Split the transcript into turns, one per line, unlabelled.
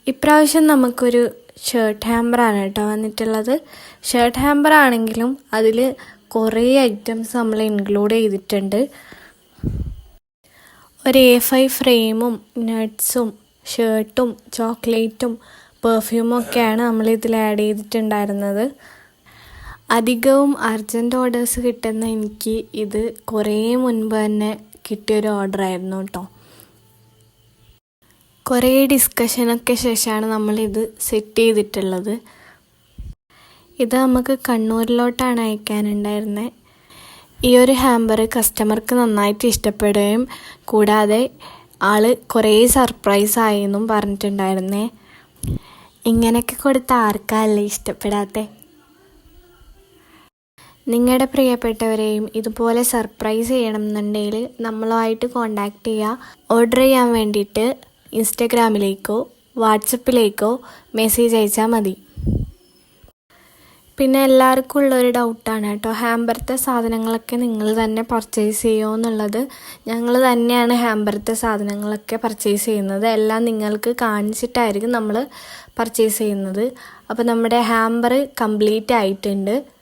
ഇപ്രാവശ്യം നമുക്കൊരു ഷർട്ട് ഹാമ്പറാണ് കേട്ടോ വന്നിട്ടുള്ളത്. ഷർട്ട് ഹാമ്പർ ആണെങ്കിലും അതിൽ കുറേ ഐറ്റംസ് നമ്മൾ ഇൻക്ലൂഡ് ചെയ്തിട്ടുണ്ട്. ഒരു A5 ഫ്രെയിമും നട്ട്സും ഷർട്ടും ചോക്ലേറ്റും പെർഫ്യൂമും ഒക്കെയാണ് നമ്മളിതിൽ ആഡ് ചെയ്തിട്ടുണ്ടായിരുന്നത്. അധികവും അർജൻറ്റ് ഓർഡേഴ്സ് കിട്ടുന്ന എനിക്ക് ഇത് കുറേ മുൻപ് തന്നെ കിട്ടിയൊരു ഓർഡറായിരുന്നു കേട്ടോ. കുറേ ഡിസ്കഷനൊക്കെ ശേഷമാണ് നമ്മളിത് സെറ്റ് ചെയ്തിട്ടുള്ളത്. ഇത് നമുക്ക് കണ്ണൂരിലോട്ടാണ് അയക്കാനുണ്ടായിരുന്നത്. ഈ ഒരു ഹാമ്പർ കസ്റ്റമർക്ക് നന്നായിട്ട് ഇഷ്ടപ്പെടുകയും കൂടാതെ ആൾ കുറേ സർപ്രൈസ് ആയെന്നും പറഞ്ഞിട്ടുണ്ടായിരുന്നേ. ഇങ്ങനെയൊക്കെ കൊടുത്ത ആർക്കല്ലേ ഇഷ്ടപ്പെടാത്തെ? നിങ്ങളുടെ പ്രിയപ്പെട്ടവരെയും ഇതുപോലെ സർപ്രൈസ് ചെയ്യണമെന്നുണ്ടെങ്കിൽ നമ്മളുമായിട്ട് കോണ്ടാക്ട് ചെയ്യുക. ഓർഡർ ചെയ്യാൻ വേണ്ടിയിട്ട് ഇൻസ്റ്റഗ്രാമിലേക്കോ വാട്സപ്പിലേക്കോ മെസ്സേജ് അയച്ചാൽ മതി. പിന്നെ എല്ലാവർക്കും ഉള്ളൊരു ഡൗട്ടാണ് കേട്ടോ, ഹാമ്പറത്തെ സാധനങ്ങളൊക്കെ നിങ്ങൾ തന്നെ പർച്ചേസ് ചെയ്യുമോ എന്നുള്ളത്. ഞങ്ങൾ തന്നെയാണ് ഹാമ്പറത്തെ സാധനങ്ങളൊക്കെ പർച്ചേസ് ചെയ്യുന്നത്. എല്ലാം നിങ്ങൾക്ക് കാണിച്ചിട്ടായിരിക്കും നമ്മൾ പർച്ചേസ് ചെയ്യുന്നത്. അപ്പോൾ നമ്മുടെ ഹാമ്പർ കംപ്ലീറ്റ് ആയിട്ടുണ്ട്.